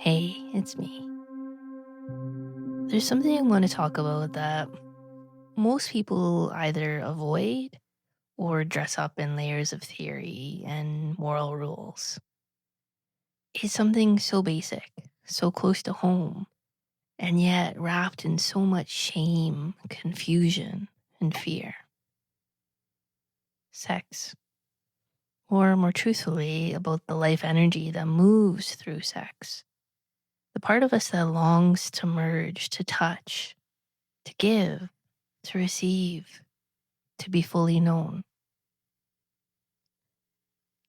Hey, it's me. There's something I want to talk about that most people either avoid or dress up in layers of theory and moral rules. It's something so basic, so close to home, and yet wrapped in so much shame, confusion, and fear. Sex. Or more truthfully, about the life energy that moves through sex. The part of us that longs to merge, to touch, to give, to receive, to be fully known.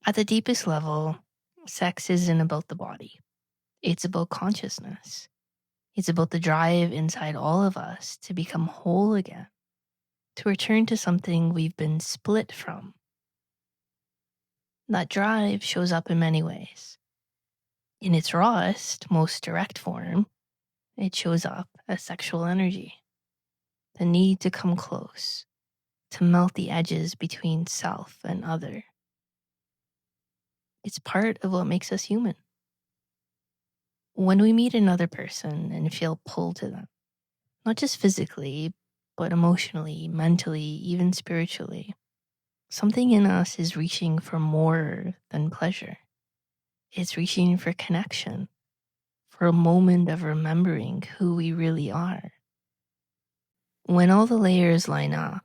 At the deepest level, sex isn't about the body. It's about consciousness. It's about the drive inside all of us to become whole again, to return to something we've been split from. That drive shows up in many ways. In its rawest, most direct form, it shows up as sexual energy. The need to come close, to melt the edges between self and other. It's part of what makes us human. When we meet another person and feel pulled to them, not just physically, but emotionally, mentally, even spiritually, something in us is reaching for more than pleasure. It's reaching for connection, for a moment of remembering who we really are. When all the layers line up,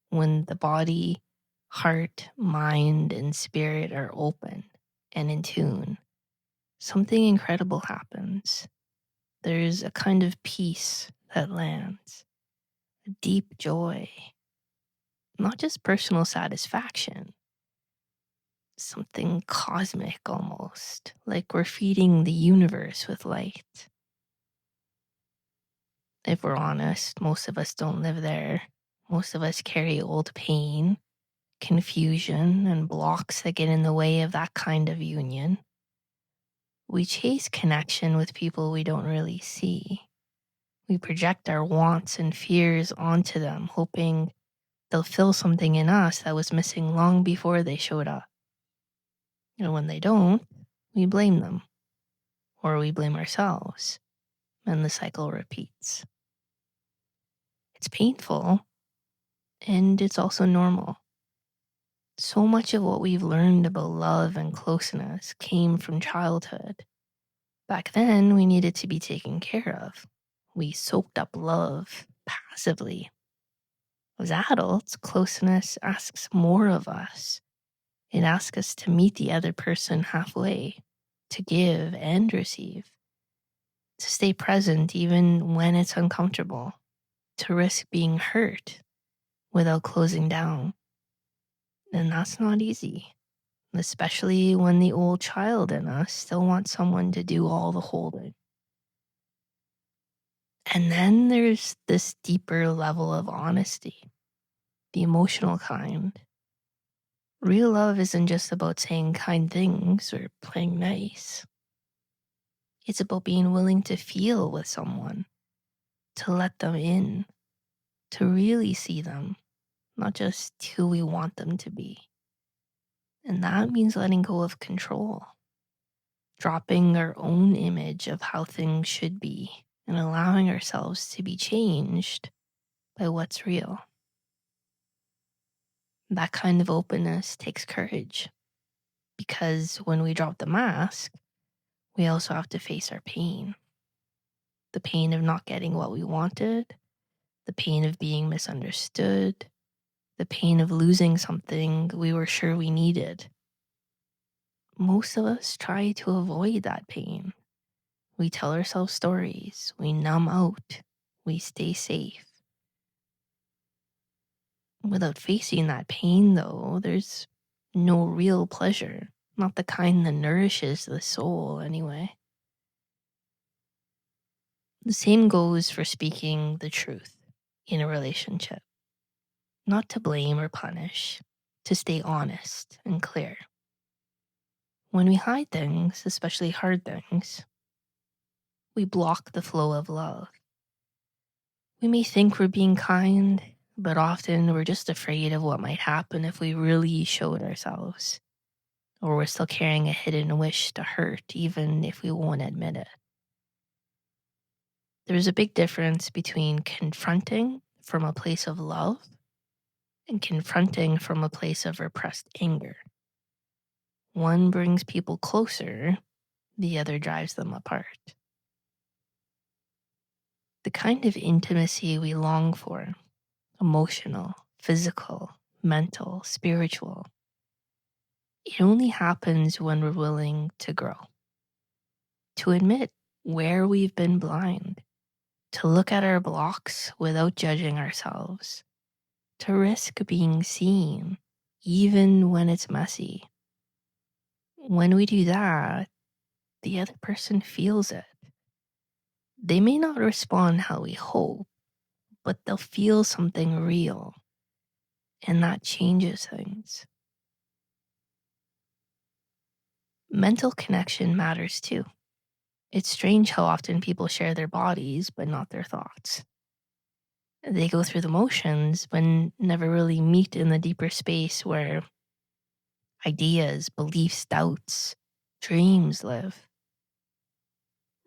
when the body, heart, mind, and spirit are open and in tune, something incredible happens. There's a kind of peace that lands, a deep joy, not just personal satisfaction, something cosmic almost, like we're feeding the universe with light. If we're honest, most of us don't live there. Most of us carry old pain, confusion, and blocks that get in the way of that kind of union. We chase connection with people we don't really see. We project our wants and fears onto them, hoping they'll fill something in us that was missing long before they showed up. And when they don't, we blame them, or we blame ourselves, and the cycle repeats. It's painful, and it's also normal. So much of what we've learned about love and closeness came from childhood. Back then, we needed to be taken care of. We soaked up love passively. As adults, closeness asks more of us. It asks us to meet the other person halfway, to give and receive, to stay present even when it's uncomfortable, to risk being hurt without closing down. And that's not easy, especially when the old child in us still wants someone to do all the holding. And then there's this deeper level of honesty, the emotional kind. Real love isn't just about saying kind things or playing nice. It's about being willing to feel with someone, to let them in, to really see them, not just who we want them to be. And that means letting go of control, dropping our own image of how things should be, and allowing ourselves to be changed by what's real. That kind of openness takes courage, because when we drop the mask, we also have to face our pain. The pain of not getting what we wanted, the pain of being misunderstood, the pain of losing something we were sure we needed. Most of us try to avoid that pain. We tell ourselves stories, we numb out, we stay safe. Without facing that pain, though, there's no real pleasure, not the kind that nourishes the soul, anyway. The same goes for speaking the truth in a relationship. Not to blame or punish, to stay honest and clear. When we hide things, especially hard things, we block the flow of love. We may think we're being kind, but often we're just afraid of what might happen if we really showed ourselves. or we're still carrying a hidden wish to hurt, even if we won't admit it. There's a big difference between confronting from a place of love and confronting from a place of repressed anger. One brings people closer, the other drives them apart. The kind of intimacy we long for, emotional, physical, mental, spiritual, it only happens when we're willing to grow, to admit where we've been blind, to look at our blocks without judging ourselves, to risk being seen, even when it's messy. When we do that, the other person feels it. They may not respond how we hope, but they'll feel something real, and that changes things. Mental connection matters too. It's strange how often people share their bodies, but not their thoughts. They go through the motions, but never really meet in the deeper space where ideas, beliefs, doubts, dreams live.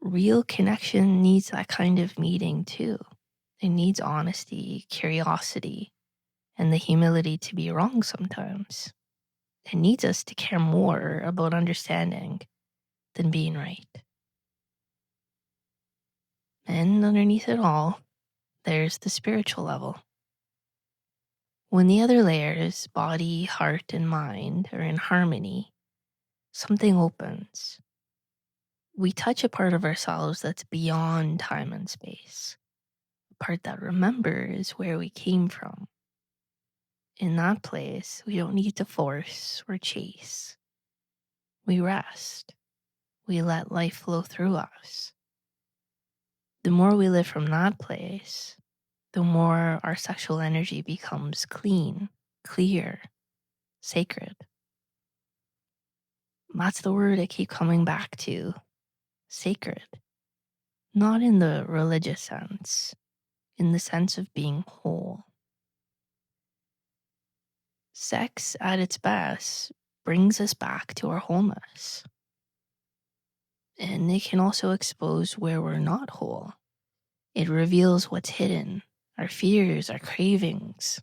Real connection needs that kind of meeting too. It needs honesty, curiosity, and the humility to be wrong sometimes. It needs us to care more about understanding than being right. And underneath it all, there's the spiritual level. When the other layers, body, heart, and mind, are in harmony, something opens. We touch a part of ourselves that's beyond time and space, a part that remembers where we came from. In that place, we don't need to force or chase. We rest. We let life flow through us. The more we live from that place, the more our sexual energy becomes clean, clear, sacred. That's the word I keep coming back to, sacred. Not in the religious sense, in the sense of being whole. Sex at its best brings us back to our wholeness. And it can also expose where we're not whole. It reveals what's hidden, our fears, our cravings,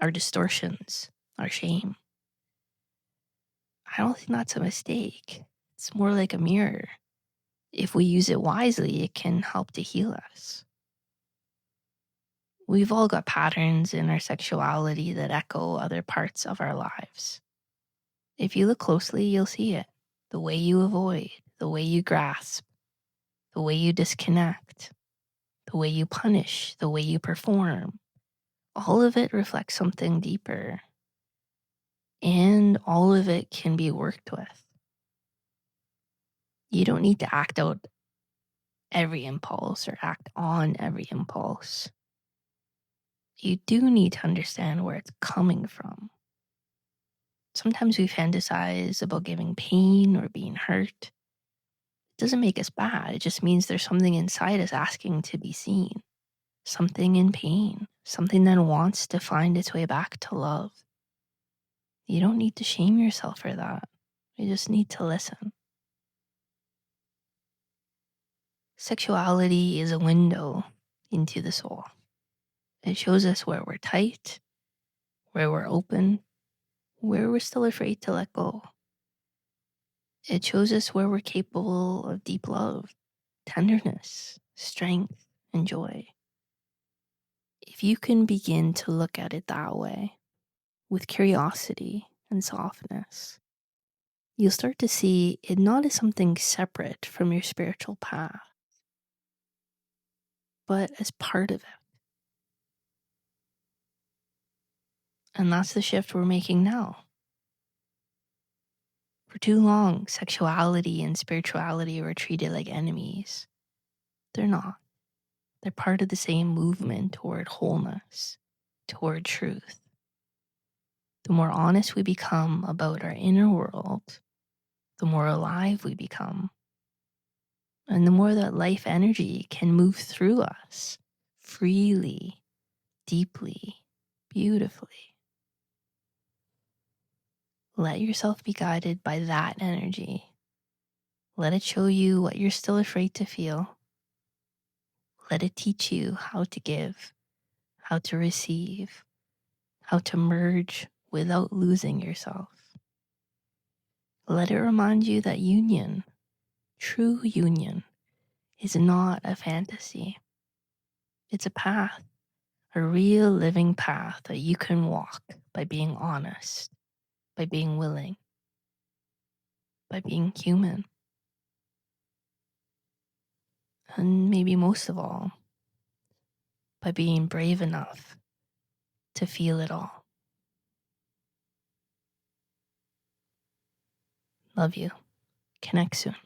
our distortions, our shame. I don't think that's a mistake. It's more like a mirror. If we use it wisely, it can help to heal us. We've all got patterns in our sexuality that echo other parts of our lives. If you look closely, you'll see it. The way you avoid, the way you grasp, the way you disconnect, the way you punish, the way you perform. All of it reflects something deeper. And all of it can be worked with. You don't need to act out every impulse or act on every impulse. You do need to understand where it's coming from. Sometimes we fantasize about giving pain or being hurt. It doesn't make us bad. It just means there's something inside us asking to be seen. Something in pain. Something that wants to find its way back to love. You don't need to shame yourself for that. You just need to listen. Sexuality is a window into the soul. It shows us where we're tight, where we're open, where we're still afraid to let go. It shows us where we're capable of deep love, tenderness, strength, and joy. If you can begin to look at it that way, with curiosity and softness, you'll start to see it not as something separate from your spiritual path, but as part of it. And that's the shift we're making now. For too long, sexuality and spirituality were treated like enemies. They're not. They're part of the same movement toward wholeness, toward truth. The more honest we become about our inner world, the more alive we become. And the more that life energy can move through us freely, deeply, beautifully. Let yourself be guided by that energy. Let it show you what you're still afraid to feel. Let it teach you how to give, how to receive, how to merge without losing yourself. Let it remind you that union, true union, is not a fantasy. It's a path, a real living path that you can walk by being honest, by being willing, by being human. And maybe most of all, by being brave enough to feel it all. Love you. Connect soon.